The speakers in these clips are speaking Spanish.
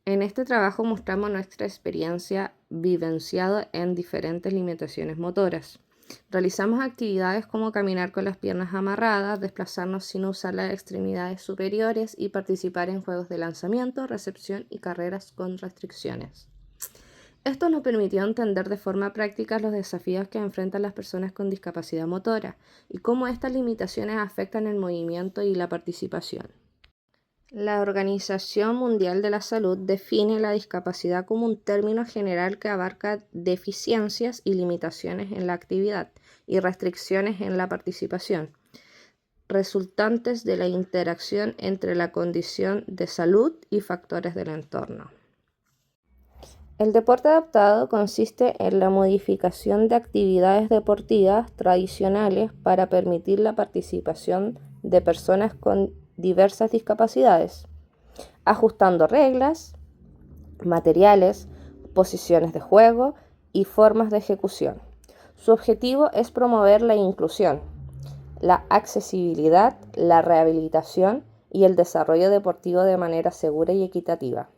En este trabajo mostramos nuestra experiencia vivenciada en diferentes limitaciones motoras. Realizamos actividades como caminar con las piernas amarradas, desplazarnos sin usar las extremidades superiores y participar en juegos de lanzamiento, recepción y carreras con restricciones. Esto nos permitió entender de forma práctica los desafíos que enfrentan las personas con discapacidad motora y cómo estas limitaciones afectan el movimiento y la participación. La Organización Mundial de la Salud define la discapacidad como un término general que abarca deficiencias y limitaciones en la actividad y restricciones en la participación, resultantes de la interacción entre la condición de salud y factores del entorno. El deporte adaptado consiste en la modificación de actividades deportivas tradicionales para permitir la participación de personas con diversas discapacidades, ajustando reglas, materiales, posiciones de juego y formas de ejecución. Su objetivo es promover la inclusión, la accesibilidad, la rehabilitación y el desarrollo deportivo de manera segura y equitativa.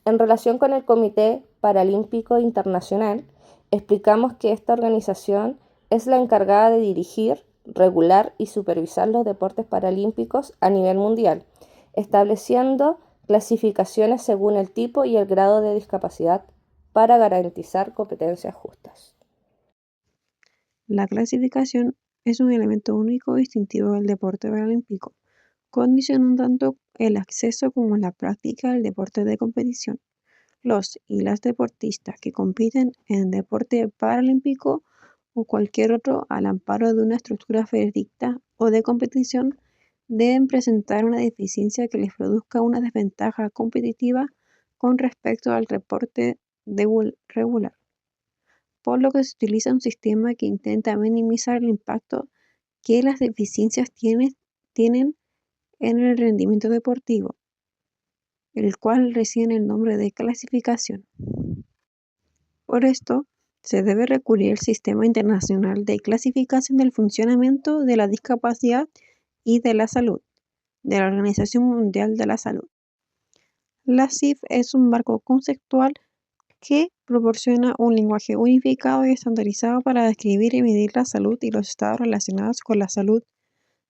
En relación con el Comité Paralímpico Internacional, explicamos que esta organización es la encargada de dirigir, regular y supervisar los deportes paralímpicos a nivel mundial, estableciendo clasificaciones según el tipo y el grado de discapacidad para garantizar competencias justas. La clasificación es un elemento único y distintivo del deporte paralímpico, condicionando tanto el acceso como la práctica del deporte de competición. Los y las deportistas que compiten en deporte paralímpico o cualquier otro al amparo de una estructura veredicta o de competición deben presentar una deficiencia que les produzca una desventaja competitiva con respecto al deporte regular, por lo que se utiliza un sistema que intenta minimizar el impacto que las deficiencias tienen en el rendimiento deportivo, el cual recibe el nombre de clasificación. Por esto, se debe recurrir al Sistema Internacional de Clasificación del Funcionamiento de la Discapacidad y de la Salud, de la Organización Mundial de la Salud. La CIF es un marco conceptual que proporciona un lenguaje unificado y estandarizado para describir y medir la salud y los estados relacionados con la salud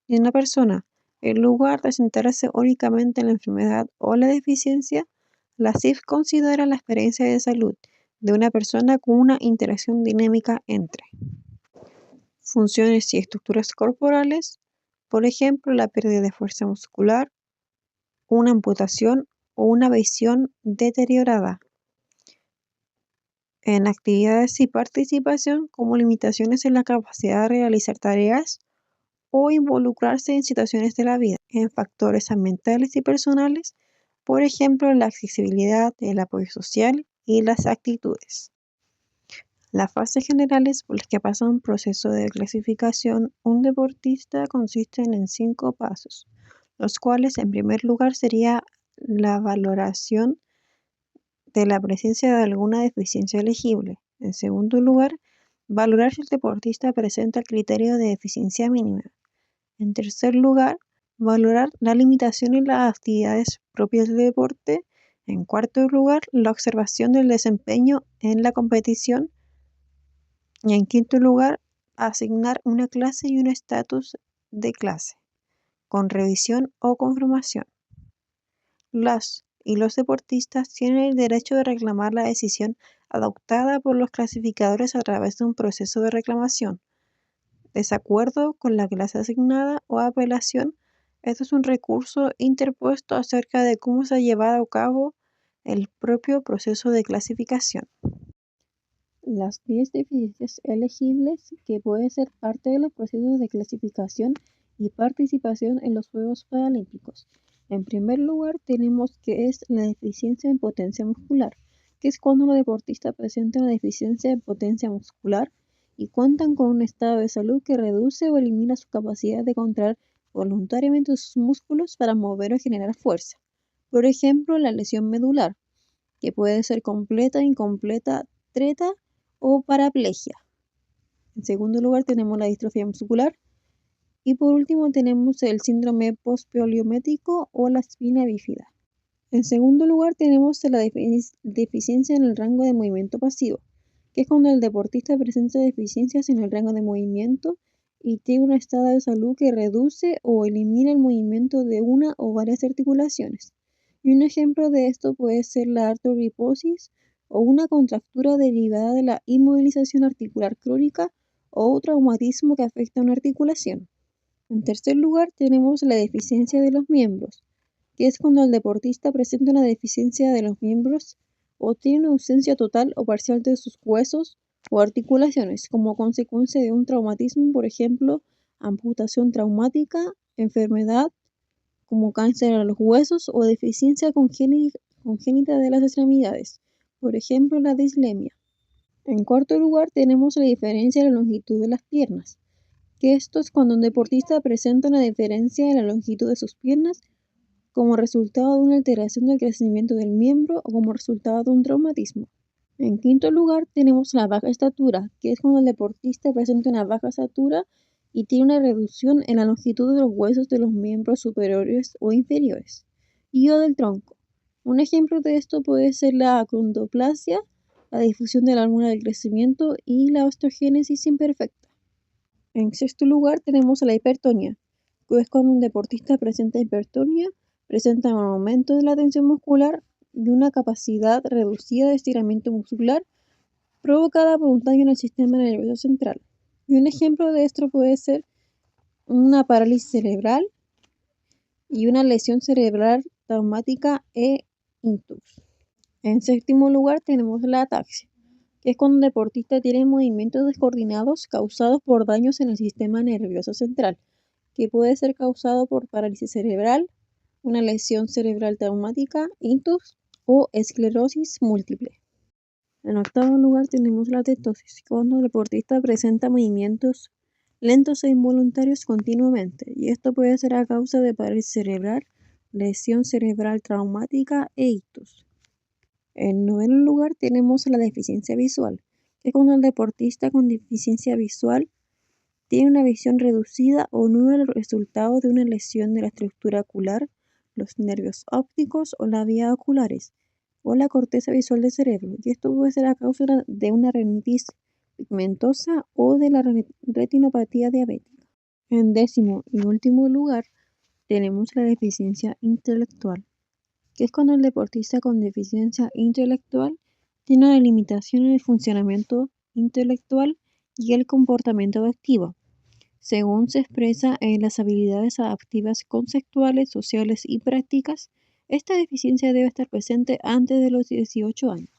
de una persona. En lugar de centrarse únicamente en la enfermedad o la deficiencia, la CIF considera la experiencia de salud de una persona con una interacción dinámica entre funciones y estructuras corporales, por ejemplo, la pérdida de fuerza muscular, una amputación o una visión deteriorada, en actividades y participación como limitaciones en la capacidad de realizar tareas o involucrarse en situaciones de la vida, en factores ambientales y personales, por ejemplo, la accesibilidad, el apoyo social y las actitudes. Las fases generales por las que pasa un proceso de clasificación un deportista consisten en 5 pasos, los cuales en primer lugar sería la valoración de la presencia de alguna deficiencia elegible. En segundo lugar, valorar si el deportista presenta el criterio de deficiencia mínima. En tercer lugar, valorar la limitación en las actividades propias del deporte. En cuarto lugar, la observación del desempeño en la competición. Y en quinto lugar, asignar una clase y un estatus de clase, con revisión o confirmación. Las y los deportistas tienen el derecho de reclamar la decisión adoptada por los clasificadores a través de un proceso de reclamación, desacuerdo con la clase asignada o apelación. Esto es un recurso interpuesto acerca de cómo se ha llevado a cabo el propio proceso de clasificación. Las 10 deficiencias elegibles que pueden ser parte de los procesos de clasificación y participación en los Juegos Paralímpicos. En primer lugar, tenemos que es la deficiencia en potencia muscular, que es cuando los deportistas presentan una deficiencia en potencia muscular y cuentan con un estado de salud que reduce o elimina su capacidad de contraer voluntariamente sus músculos para mover o generar fuerza. Por ejemplo, la lesión medular, que puede ser completa, incompleta, treta o paraplegia. En segundo lugar tenemos la distrofia muscular y por último tenemos el síndrome postpoliométrico o la espina bífida. En segundo lugar, tenemos la deficiencia en el rango de movimiento pasivo, que es cuando el deportista presenta deficiencias en el rango de movimiento y tiene un estado de salud que reduce o elimina el movimiento de una o varias articulaciones. Y un ejemplo de esto puede ser la artrogriposis o una contractura derivada de la inmovilización articular crónica o un traumatismo que afecta a una articulación. En tercer lugar, tenemos la deficiencia de los miembros, que es cuando el deportista presenta una deficiencia de los miembros o tiene una ausencia total o parcial de sus huesos o articulaciones como consecuencia de un traumatismo, por ejemplo, amputación traumática, enfermedad como cáncer a los huesos o deficiencia congénita de las extremidades, por ejemplo, la dislemia. En cuarto lugar, tenemos la diferencia en la longitud de las piernas, que esto es cuando un deportista presenta una diferencia en la longitud de sus piernas como resultado de una alteración del crecimiento del miembro o como resultado de un traumatismo. En quinto lugar, tenemos la baja estatura, que es cuando el deportista presenta una baja estatura y tiene una reducción en la longitud de los huesos de los miembros superiores o inferiores y o del tronco. Un ejemplo de esto puede ser la acondroplasia, la difusión de la hormona del crecimiento y la osteogénesis imperfecta. En sexto lugar, tenemos la hipertonía, que es cuando un deportista presenta hipertonía, presenta un aumento de la tensión muscular y una capacidad reducida de estiramiento muscular provocada por un daño en el sistema nervioso central. Y un ejemplo de esto puede ser una parálisis cerebral y una lesión cerebral traumática e ictus. En séptimo lugar, tenemos la ataxia, que es cuando un deportista tiene movimientos descoordinados causados por daños en el sistema nervioso central, que puede ser causado por parálisis cerebral, una lesión cerebral traumática, ictus o esclerosis múltiple. En octavo lugar tenemos la tetosis, cuando el deportista presenta movimientos lentos e involuntarios continuamente, y esto puede ser a causa de parálisis cerebral, lesión cerebral traumática e ictus. En noveno lugar tenemos la deficiencia visual, que es cuando el deportista con deficiencia visual tiene una visión reducida o nula el resultado de una lesión de la estructura ocular, los nervios ópticos o las vías oculares, o la corteza visual del cerebro, y esto puede ser a causa de una retinitis pigmentosa o de la retinopatía diabética. En décimo y último lugar, tenemos la deficiencia intelectual, que es cuando el deportista con deficiencia intelectual tiene una limitación en el funcionamiento intelectual y el comportamiento adaptivo, según se expresa en las habilidades adaptivas conceptuales, sociales y prácticas. Esta deficiencia debe estar presente antes de los 18 años.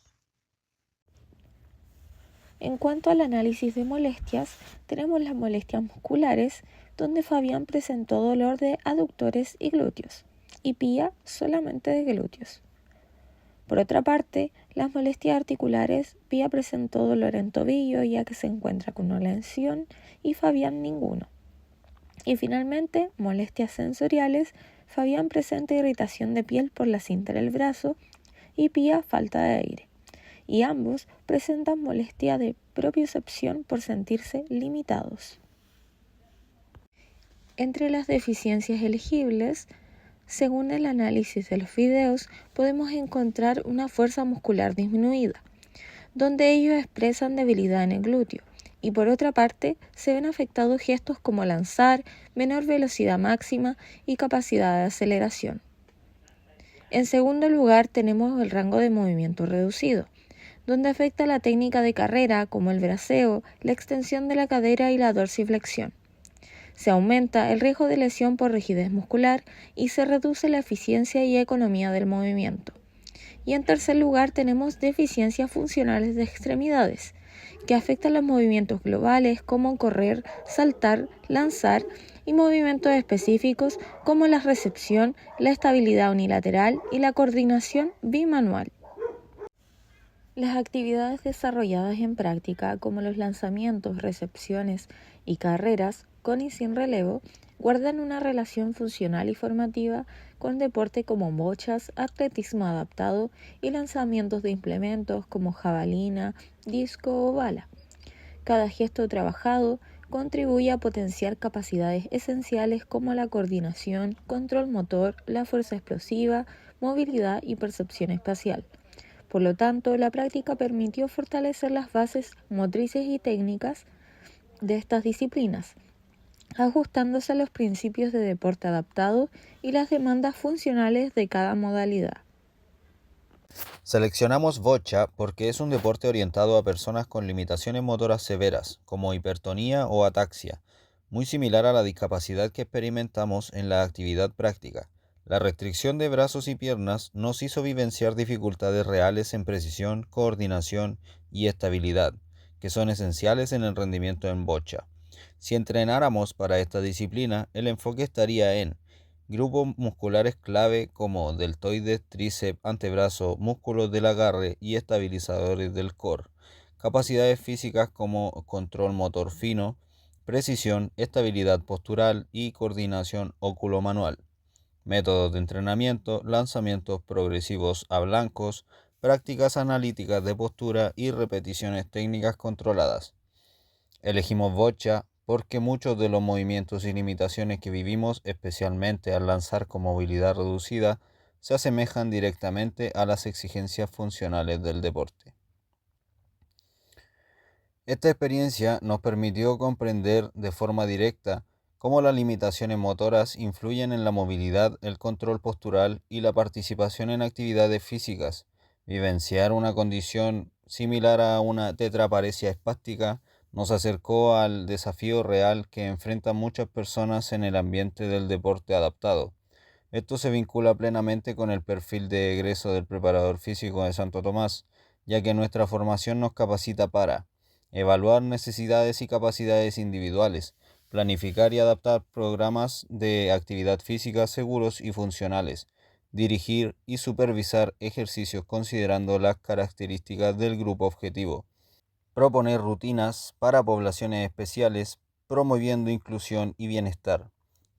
En cuanto al análisis de molestias, tenemos las molestias musculares, donde Fabián presentó dolor de aductores y glúteos, y Pía solamente de glúteos. Por otra parte, las molestias articulares, Pía presentó dolor en tobillo ya que se encuentra con una lesión y Fabián ninguno. Y finalmente, molestias sensoriales, Fabián presenta irritación de piel por la cinta del brazo y Pía falta de aire. Y ambos presentan molestia de propiocepción por sentirse limitados. Entre las deficiencias elegibles, según el análisis de los videos, podemos encontrar una fuerza muscular disminuida, donde ellos expresan debilidad en el glúteo, y por otra parte se ven afectados gestos como lanzar, menor velocidad máxima y capacidad de aceleración. En segundo lugar tenemos el rango de movimiento reducido, donde afecta la técnica de carrera como el braceo, la extensión de la cadera y la dorsiflexión. Se aumenta el riesgo de lesión por rigidez muscular y se reduce la eficiencia y economía del movimiento. Y en tercer lugar tenemos deficiencias funcionales de extremidades, que afectan los movimientos globales como correr, saltar, lanzar y movimientos específicos como la recepción, la estabilidad unilateral y la coordinación bimanual. Las actividades desarrolladas en práctica, como los lanzamientos, recepciones y carreras, con y sin relevo, guardan una relación funcional y formativa con deporte como bochas, atletismo adaptado y lanzamientos de implementos como jabalina, disco o bala. Cada gesto trabajado contribuye a potenciar capacidades esenciales como la coordinación, control motor, la fuerza explosiva, movilidad y percepción espacial. Por lo tanto, la práctica permitió fortalecer las bases motrices y técnicas de estas disciplinas, ajustándose a los principios de deporte adaptado y las demandas funcionales de cada modalidad. Seleccionamos boccia porque es un deporte orientado a personas con limitaciones motoras severas, como hipertonía o ataxia, muy similar a la discapacidad que experimentamos en la actividad práctica. La restricción de brazos y piernas nos hizo vivenciar dificultades reales en precisión, coordinación y estabilidad, que son esenciales en el rendimiento en boccia. Si entrenáramos para esta disciplina, el enfoque estaría en grupos musculares clave como deltoides, tríceps, antebrazo, músculos del agarre y estabilizadores del core. Capacidades físicas como control motor fino, precisión, estabilidad postural y coordinación óculo-manual. Métodos de entrenamiento, lanzamientos progresivos a blancos, prácticas analíticas de postura y repeticiones técnicas controladas. Elegimos boccia porque muchos de los movimientos y limitaciones que vivimos, especialmente al lanzar con movilidad reducida, se asemejan directamente a las exigencias funcionales del deporte. Esta experiencia nos permitió comprender de forma directa cómo las limitaciones motoras influyen en la movilidad, el control postural y la participación en actividades físicas. Vivenciar una condición similar a una tetraparesia espástica nos acercó al desafío real que enfrentan muchas personas en el ambiente del deporte adaptado. Esto se vincula plenamente con el perfil de egreso del preparador físico de Santo Tomás, ya que nuestra formación nos capacita para evaluar necesidades y capacidades individuales, planificar y adaptar programas de actividad física seguros y funcionales, dirigir y supervisar ejercicios considerando las características del grupo objetivo, proponer rutinas para poblaciones especiales, promoviendo inclusión y bienestar,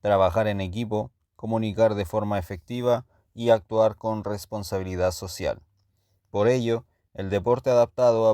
trabajar en equipo, comunicar de forma efectiva y actuar con responsabilidad social. Por ello, el deporte adaptado